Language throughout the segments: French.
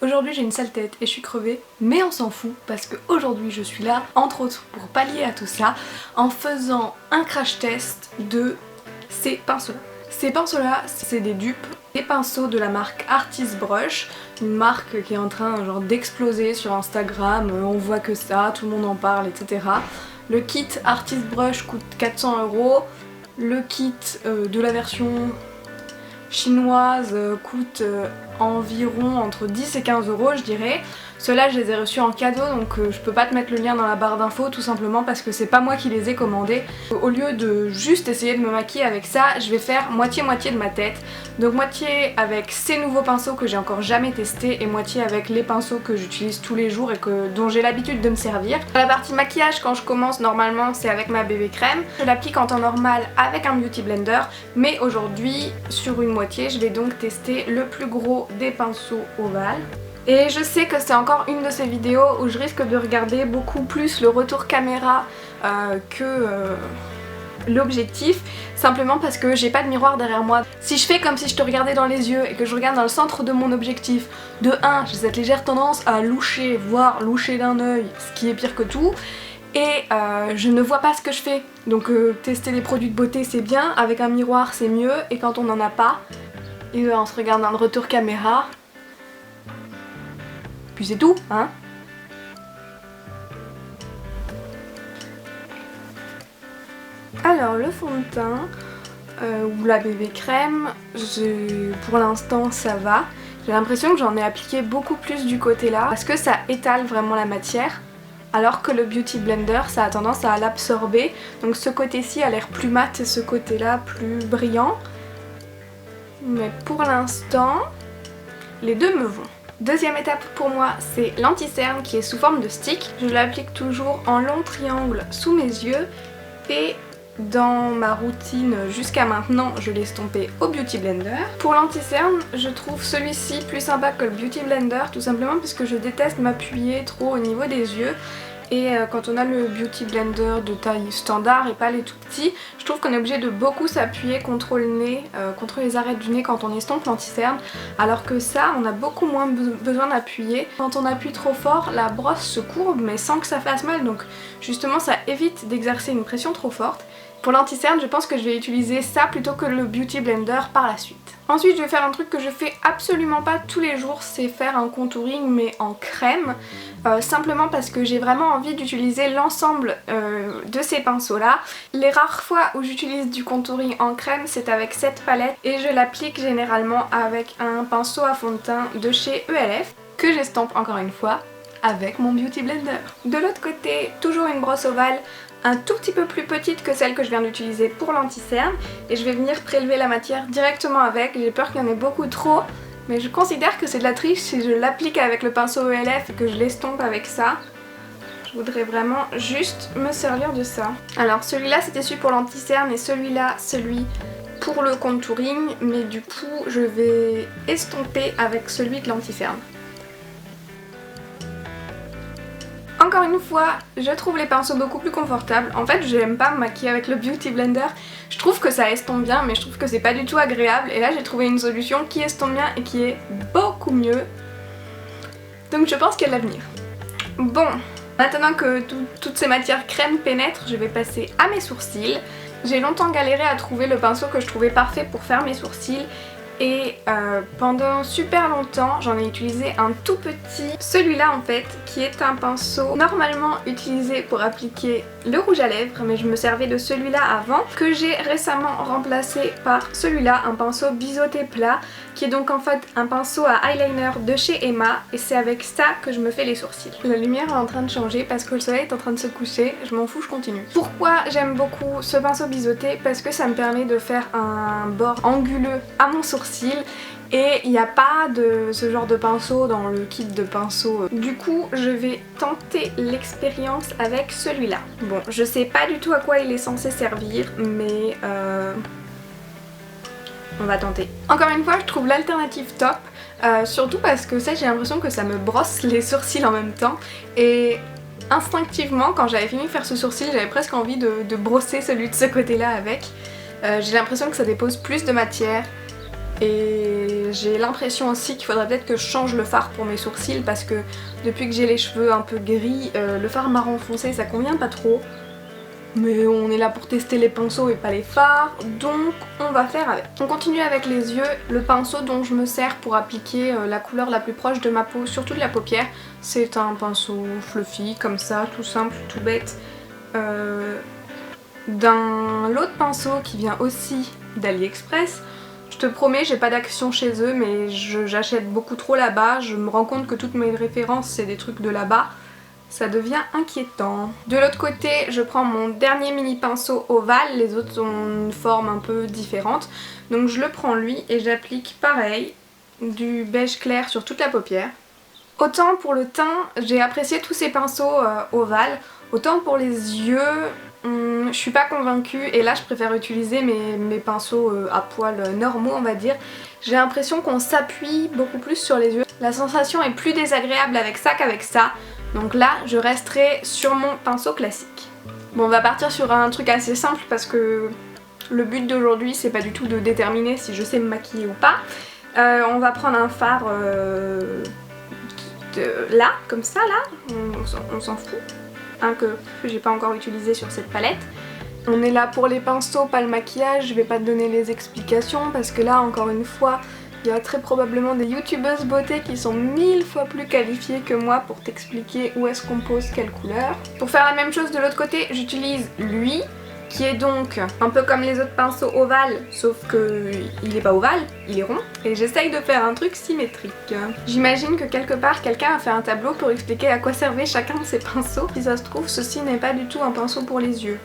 Aujourd'hui j'ai une sale tête et je suis crevée, mais on s'en fout parce qu'aujourd'hui je suis là, entre autres pour pallier à tout ça, en faisant un crash test de ces pinceaux-là. Ces pinceaux-là, c'est des dupes, des pinceaux de la marque Artist Brush, une marque qui est en train genre d'exploser sur Instagram, on voit que ça, tout le monde en parle, etc. Le kit Artist Brush coûte 400 €, le kit de la version chinoise coûte environ entre 10 et 15 € je dirais. Ceux-là je les ai reçus en cadeau donc je peux pas te mettre le lien dans la barre d'infos tout simplement parce que c'est pas moi qui les ai commandés. Au lieu de juste essayer de me maquiller avec ça, je vais faire moitié-moitié de ma tête. Donc moitié avec ces nouveaux pinceaux que j'ai encore jamais testés et moitié avec les pinceaux que j'utilise tous les jours et dont j'ai l'habitude de me servir. La partie maquillage quand je commence normalement c'est avec ma bébé crème. Je l'applique en temps normal avec un beauty blender mais aujourd'hui sur une moitié je vais donc tester le plus gros des pinceaux ovales. Et je sais que c'est encore une de ces vidéos où je risque de regarder beaucoup plus le retour caméra que l'objectif, simplement parce que j'ai pas de miroir derrière moi. Si je fais comme si je te regardais dans les yeux et que je regarde dans le centre de mon objectif, de 1, j'ai cette légère tendance à loucher, voire loucher d'un œil, ce qui est pire que tout, et je ne vois pas ce que je fais. Donc tester des produits de beauté c'est bien, avec un miroir c'est mieux, et quand on n'en a pas, et on se regarde dans le retour caméra, puis c'est tout, hein. Alors le fond de teint ou la bébé crème, pour l'instant ça va. J'ai l'impression que j'en ai appliqué beaucoup plus du côté là parce que ça étale vraiment la matière. Alors que le Beauty Blender ça a tendance à l'absorber. Donc ce côté-ci a l'air plus mat et ce côté-là plus brillant. Mais pour l'instant, les deux me vont. Deuxième étape pour moi, c'est l'anti-cerne qui est sous forme de stick. Je l'applique toujours en long triangle sous mes yeux et dans ma routine jusqu'à maintenant, je l'ai estompé au Beauty Blender. Pour l'anti-cerne, je trouve celui-ci plus sympa que le Beauty Blender, tout simplement parce que je déteste m'appuyer trop au niveau des yeux. Et quand on a le Beauty Blender de taille standard et pas les tout petits, je trouve qu'on est obligé de beaucoup s'appuyer contre le nez, contre les arêtes du nez quand on estompe l'anti-cerne, alors que ça, on a beaucoup moins besoin d'appuyer. Quand on appuie trop fort, la brosse se courbe mais sans que ça fasse mal, donc justement ça évite d'exercer une pression trop forte. Pour l'anti-cerne, je pense que je vais utiliser ça plutôt que le Beauty Blender par la suite. Ensuite, je vais faire un truc que je fais absolument pas tous les jours, c'est faire un contouring mais en crème. Simplement parce que j'ai vraiment envie d'utiliser l'ensemble de ces pinceaux là. Les rares fois où j'utilise du contouring en crème c'est avec cette palette et je l'applique généralement avec un pinceau à fond de teint de chez ELF que j'estompe encore une fois avec mon Beauty Blender. De l'autre côté, toujours une brosse ovale un tout petit peu plus petite que celle que je viens d'utiliser pour l'anti-cerne et je vais venir prélever la matière directement avec. J'ai peur qu'il y en ait beaucoup trop. Mais je considère que c'est de la triche si je l'applique avec le pinceau ELF et que je l'estompe avec ça. Je voudrais vraiment juste me servir de ça. Alors celui-là c'était celui pour l'anti-cerne et celui-là celui pour le contouring. Mais du coup je vais estomper avec celui de l'anti-cerne. Encore une fois, je trouve les pinceaux beaucoup plus confortables. En fait, j'aime pas me maquiller avec le Beauty Blender. Je trouve que ça estompe bien, mais je trouve que c'est pas du tout agréable. Et là, j'ai trouvé une solution qui estompe bien et qui est beaucoup mieux. Donc je pense qu'il y a de l'avenir. Bon, maintenant que toutes ces matières crème pénètrent, je vais passer à mes sourcils. J'ai longtemps galéré à trouver le pinceau que je trouvais parfait pour faire mes sourcils. Et pendant super longtemps j'en ai utilisé un tout petit, celui-là en fait, qui est un pinceau normalement utilisé pour appliquer le rouge à lèvres, mais je me servais de celui-là avant, que j'ai récemment remplacé par celui-là, un pinceau biseauté plat, qui est donc en fait un pinceau à eyeliner de chez Emma, et c'est avec ça que je me fais les sourcils. La lumière est en train de changer parce que le soleil est en train de se coucher, je m'en fous, je continue. Pourquoi j'aime beaucoup ce pinceau biseauté? Parce que ça me permet de faire un bord anguleux à mon sourcil. Et il n'y a pas de ce genre de pinceau dans le kit de pinceaux. Du coup, je vais tenter l'expérience avec celui-là. Bon, je sais pas du tout à quoi il est censé servir, mais on va tenter. Encore une fois, je trouve l'alternative top, surtout parce que ça, j'ai l'impression que ça me brosse les sourcils en même temps. Et instinctivement, quand j'avais fini de faire ce sourcil, j'avais presque envie de brosser celui de ce côté-là avec. J'ai l'impression que ça dépose plus de matière. Et j'ai l'impression aussi qu'il faudrait peut-être que je change le fard pour mes sourcils parce que depuis que j'ai les cheveux un peu gris, le fard marron foncé ça convient pas trop. Mais on est là pour tester les pinceaux et pas les fards, donc on va faire avec. On continue avec les yeux. Le pinceau dont je me sers pour appliquer la couleur la plus proche de ma peau, surtout de la paupière, c'est un pinceau fluffy, comme ça, tout simple, tout bête. D'un l'autre pinceau qui vient aussi d'AliExpress. Je te promets, j'ai pas d'action chez eux, mais j'achète beaucoup trop là-bas. Je me rends compte que toutes mes références, c'est des trucs de là-bas. Ça devient inquiétant. De l'autre côté, je prends mon dernier mini pinceau ovale. Les autres ont une forme un peu différente. Donc je le prends lui et j'applique pareil, du beige clair sur toute la paupière. Autant pour le teint, j'ai apprécié tous ces pinceaux ovales. Autant pour les yeux, je suis pas convaincue et là je préfère utiliser mes pinceaux à poils normaux on va dire. J'ai l'impression qu'on s'appuie beaucoup plus sur les yeux. La sensation est plus désagréable avec ça qu'avec ça. Donc là je resterai sur mon pinceau classique. Bon, on va partir sur un truc assez simple parce que le but d'aujourd'hui c'est pas du tout de déterminer si je sais me maquiller ou pas. On va prendre un fard là, comme ça là, on s'en fout. Un que j'ai pas encore utilisé sur cette palette. On est là pour les pinceaux, pas le maquillage, je vais pas te donner les explications parce que là encore une fois il y a très probablement des youtubeuses beauté qui sont 1000 fois plus qualifiées que moi pour t'expliquer où est-ce qu'on pose quelle couleur. Pour faire la même chose de l'autre côté, j'utilise lui qui est donc un peu comme les autres pinceaux ovales, sauf que il est pas ovale, il est rond, et j'essaye de faire un truc symétrique. J'imagine que quelque part quelqu'un a fait un tableau pour expliquer à quoi servait chacun de ces pinceaux. Si ça se trouve, ceci n'est pas du tout un pinceau pour les yeux.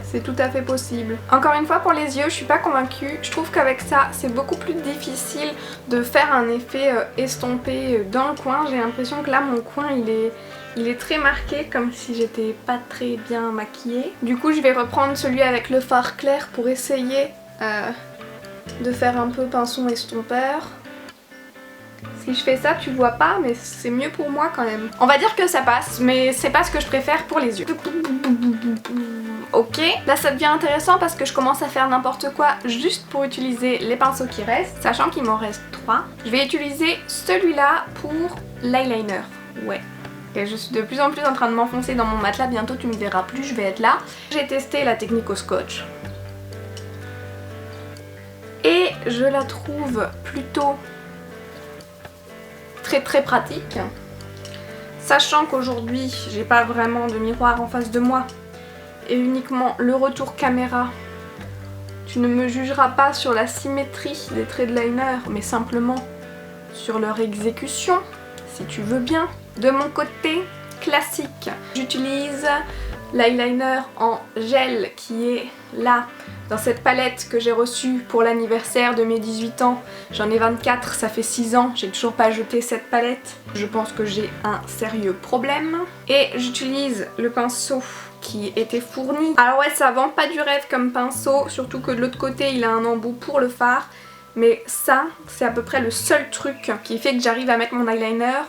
C'est tout à fait possible. Encore une fois, pour les yeux, je suis pas convaincue. Je trouve qu'avec ça, c'est beaucoup plus difficile de faire un effet estompé dans le coin. J'ai l'impression que là, mon coin, il est très marqué, comme si j'étais pas très bien maquillée. Du coup, je vais reprendre celui avec le fard clair pour essayer de faire un peu pinceau estompeur. Si je fais ça, tu vois pas, mais c'est mieux pour moi quand même. On va dire que ça passe, mais c'est pas ce que je préfère pour les yeux. Ok, là ça devient intéressant parce que je commence à faire n'importe quoi juste pour utiliser les pinceaux qui restent, sachant qu'il m'en reste 3. Je vais utiliser celui-là pour l'eyeliner. Ouais. Et je suis de plus en plus en train de m'enfoncer dans mon matelas, bientôt tu me verras plus, je vais être là. J'ai testé la technique au scotch. Et je la trouve plutôt très pratique. Sachant qu'aujourd'hui, j'ai pas vraiment de miroir en face de moi et uniquement le retour caméra, tu ne me jugeras pas sur la symétrie des traits de liner, mais simplement sur leur exécution, si tu veux bien. De mon côté classique, j'utilise l'eyeliner en gel qui est là, dans cette palette que j'ai reçue pour l'anniversaire de mes 18 ans. J'en ai 24, ça fait 6 ans, j'ai toujours pas jeté cette palette. Je pense que j'ai un sérieux problème. Et j'utilise le pinceau qui était fourni. Alors ouais, ça vend pas du rêve comme pinceau, surtout que de l'autre côté il a un embout pour le fard. Mais ça, c'est à peu près le seul truc qui fait que j'arrive à mettre mon eyeliner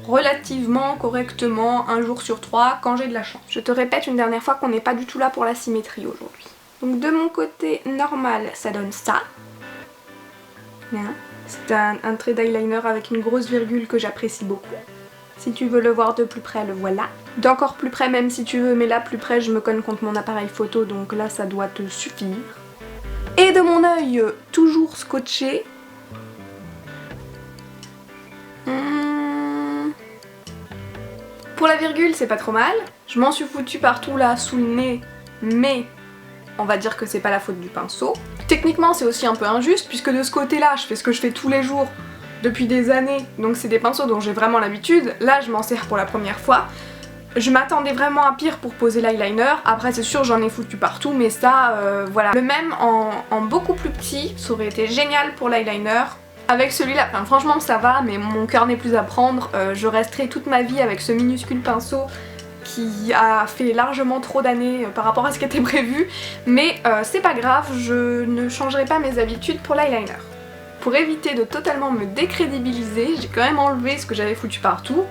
relativement correctement, un jour sur 3, quand j'ai de la chance. Je te répète une dernière fois qu'on n'est pas du tout là pour la symétrie aujourd'hui. Donc de mon côté normal, ça donne ça. C'est un trait d'eyeliner avec une grosse virgule que j'apprécie beaucoup. Si tu veux le voir de plus près, le voilà. D'encore plus près même si tu veux, mais là plus près je me cogne contre mon appareil photo, donc là ça doit te suffire. Et de mon œil toujours scotché, pour la virgule c'est pas trop mal. Je m'en suis foutue partout là sous le nez, mais on va dire que c'est pas la faute du pinceau. Techniquement c'est aussi un peu injuste puisque de ce côté là je fais ce que je fais tous les jours depuis des années, donc c'est des pinceaux dont j'ai vraiment l'habitude. Là je m'en sers pour la première fois. Je m'attendais vraiment à pire pour poser l'eyeliner. Après c'est sûr j'en ai foutu partout, mais ça voilà. Le même en beaucoup plus petit, ça aurait été génial pour l'eyeliner. Avec celui-là, enfin, franchement ça va, mais mon cœur n'est plus à prendre. Je resterai toute ma vie avec ce minuscule pinceau qui a fait largement trop d'années par rapport à ce qui était prévu. Mais c'est pas grave, je ne changerai pas mes habitudes pour l'eyeliner. Pour éviter de totalement me décrédibiliser, j'ai quand même enlevé ce que j'avais foutu partout.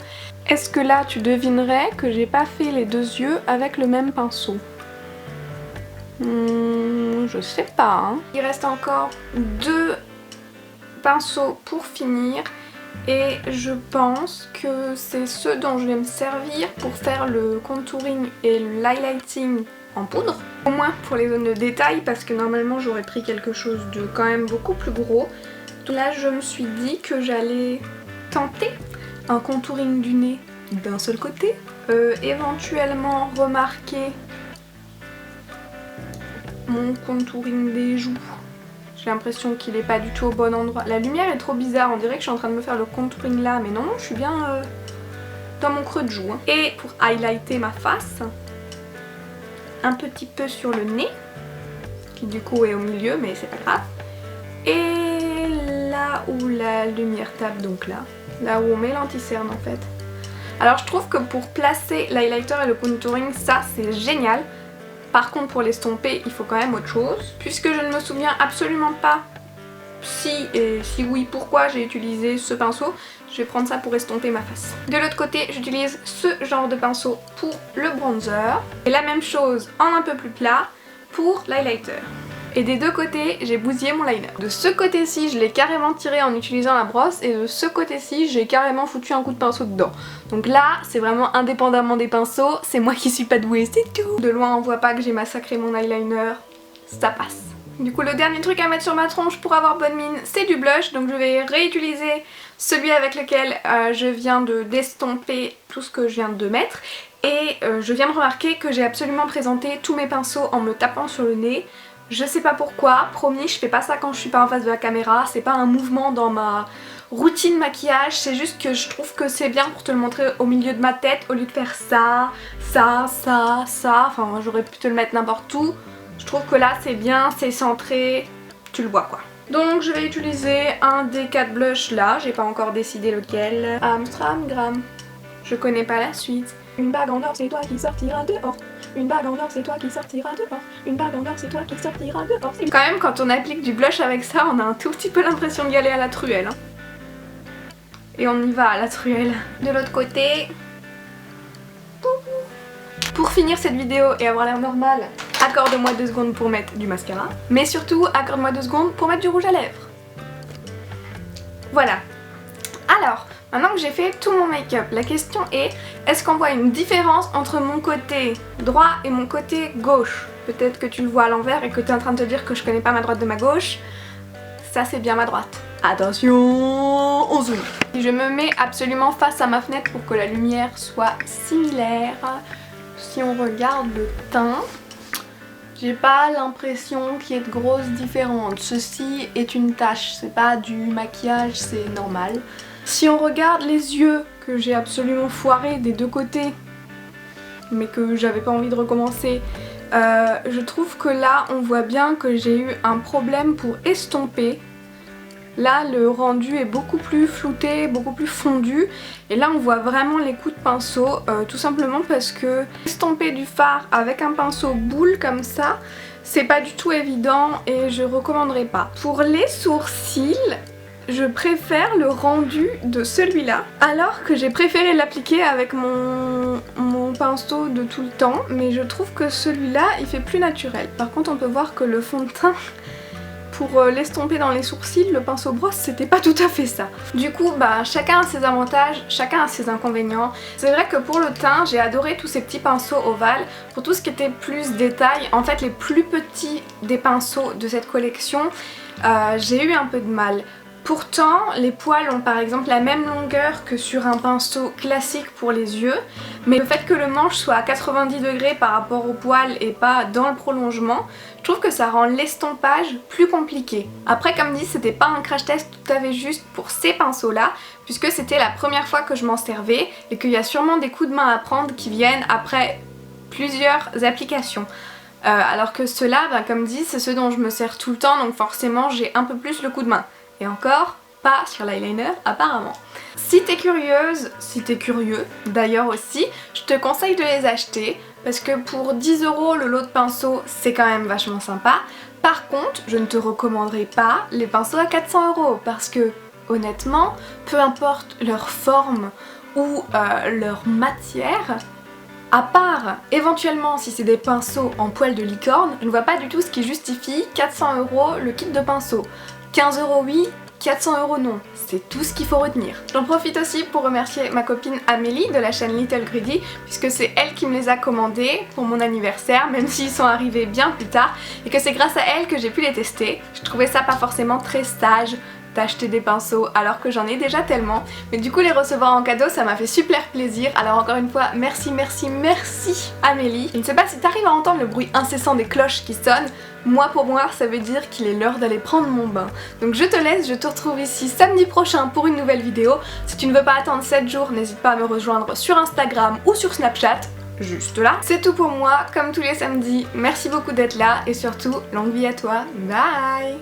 Est-ce que là tu devinerais que j'ai pas fait les deux yeux avec le même pinceau? Je sais pas. Hein. Il reste encore deux pinceaux pour finir et je pense que c'est ce dont je vais me servir pour faire le contouring et l'highlighting en poudre. Au moins pour les zones de détail parce que normalement j'aurais pris quelque chose de quand même beaucoup plus gros. Là je me suis dit que j'allais tenter un contouring du nez d'un seul côté. Éventuellement remarquer mon contouring des joues. J'ai l'impression qu'il est pas du tout au bon endroit. La lumière est trop bizarre, on dirait que je suis en train de me faire le contouring là, mais non, je suis bien dans mon creux de joue. Hein. Et pour highlighter ma face, un petit peu sur le nez, qui du coup est au milieu, mais c'est pas grave. Et là où la lumière tape, donc là où on met l'anti-cerne en fait. Alors je trouve que pour placer l'highlighter et le contouring, ça c'est génial. Par contre pour l'estomper, il faut quand même autre chose. Puisque je ne me souviens absolument pas si et si oui pourquoi j'ai utilisé ce pinceau, je vais prendre ça pour estomper ma face. De l'autre côté, j'utilise ce genre de pinceau pour le bronzer. Et la même chose en un peu plus plat pour l'highlighter. Et des deux côtés, j'ai bousillé mon liner. De ce côté-ci, je l'ai carrément tiré en utilisant la brosse et de ce côté-ci, j'ai carrément foutu un coup de pinceau dedans. Donc là, c'est vraiment indépendamment des pinceaux, c'est moi qui suis pas douée, c'est tout. De loin, on voit pas que j'ai massacré mon eyeliner, ça passe. Du coup, le dernier truc à mettre sur ma tronche pour avoir bonne mine, c'est du blush. Donc je vais réutiliser celui avec lequel je viens d'estomper tout ce que je viens de mettre. Et je viens de remarquer que j'ai absolument présenté tous mes pinceaux en me tapant sur le nez. Je sais pas pourquoi, promis, je fais pas ça quand je suis pas en face de la caméra, c'est pas un mouvement dans ma routine maquillage, c'est juste que je trouve que c'est bien pour te le montrer au milieu de ma tête au lieu de faire ça, ça, ça, ça, enfin moi j'aurais pu te le mettre n'importe où. Je trouve que là c'est bien, c'est centré, tu le vois quoi. Donc je vais utiliser un des 4 blushs là, j'ai pas encore décidé lequel. Amstramgram, je connais pas la suite. Une bague en or c'est toi qui sortira dehors. Une bague en or c'est toi qui sortira dehors. Une bague en or c'est toi qui sortira dehors. Quand même quand on applique du blush avec ça on a un tout petit peu l'impression d'y aller à la truelle. Hein. Et on y va à la truelle. De l'autre côté... Pour finir cette vidéo et avoir l'air normal, accorde-moi 2 secondes pour mettre du mascara. Mais surtout accorde-moi 2 secondes pour mettre du rouge à lèvres. Voilà. Alors... Maintenant que j'ai fait tout mon make-up, la question est-ce qu'on voit une différence entre mon côté droit et mon côté gauche? Peut-être que tu le vois à l'envers et que tu es en train de te dire que je connais pas ma droite de ma gauche. Ça c'est bien ma droite. Attention, on zoom. Je me mets absolument face à ma fenêtre pour que la lumière soit similaire. Si on regarde le teint, j'ai pas l'impression qu'il y ait de grosses différences. Ceci est une tache, c'est pas du maquillage, c'est normal. Si on regarde les yeux, que j'ai absolument foiré des deux côtés, mais que j'avais pas envie de recommencer, je trouve que là on voit bien que j'ai eu un problème pour estomper. Là le rendu est beaucoup plus flouté, beaucoup plus fondu, et là on voit vraiment les coups de pinceau, tout simplement parce que estomper du fard avec un pinceau boule comme ça, c'est pas du tout évident et je recommanderais pas. Pour les sourcils, je préfère le rendu de celui-là, alors que j'ai préféré l'appliquer avec mon pinceau de tout le temps, mais je trouve que celui-là il fait plus naturel. Par contre on peut voir que le fond de teint pour l'estomper dans les sourcils, le pinceau brosse c'était pas tout à fait ça. Du coup bah chacun a ses avantages, chacun a ses inconvénients. C'est vrai que pour le teint j'ai adoré tous ces petits pinceaux ovales. Pour tout ce qui était plus détail, en fait les plus petits des pinceaux de cette collection, j'ai eu un peu de mal. Pourtant, les poils ont par exemple la même longueur que sur un pinceau classique pour les yeux, mais le fait que le manche soit à 90 degrés par rapport au poil et pas dans le prolongement, je trouve que ça rend l'estompage plus compliqué. Après, comme dit, c'était pas un crash test tout à fait juste pour ces pinceaux-là, puisque c'était la première fois que je m'en servais et qu'il y a sûrement des coups de main à prendre qui viennent après plusieurs applications. Alors que ceux-là, bah, comme dit, c'est ceux dont je me sers tout le temps, donc forcément j'ai un peu plus le coup de main. Et encore, pas sur l'eyeliner apparemment. Si t'es curieuse, si t'es curieux d'ailleurs aussi, je te conseille de les acheter parce que pour 10 € le lot de pinceaux c'est quand même vachement sympa. Par contre, je ne te recommanderais pas les pinceaux à 400 € parce que honnêtement, peu importe leur forme ou leur matière, à part éventuellement si c'est des pinceaux en poil de licorne, je ne vois pas du tout ce qui justifie 400 € le kit de pinceaux. 15 € oui, 400 € non, c'est tout ce qu'il faut retenir. J'en profite aussi pour remercier ma copine Amélie de la chaîne Little Greedy, puisque c'est elle qui me les a commandés pour mon anniversaire, même s'ils sont arrivés bien plus tard, et que c'est grâce à elle que j'ai pu les tester. Je trouvais ça pas forcément très sage d'acheter des pinceaux alors que j'en ai déjà tellement, mais du coup les recevoir en cadeau ça m'a fait super plaisir. Alors encore une fois merci Amélie. Je ne sais pas si t'arrives à entendre le bruit incessant des cloches qui sonnent, pour moi ça veut dire qu'il est l'heure d'aller prendre mon bain. Donc je te laisse, je te retrouve ici samedi prochain pour une nouvelle vidéo. Si tu ne veux pas attendre 7 jours, n'hésite pas à me rejoindre sur Instagram ou sur Snapchat, juste là. C'est tout pour moi, comme tous les samedis, merci beaucoup d'être là et surtout longue vie à toi, bye.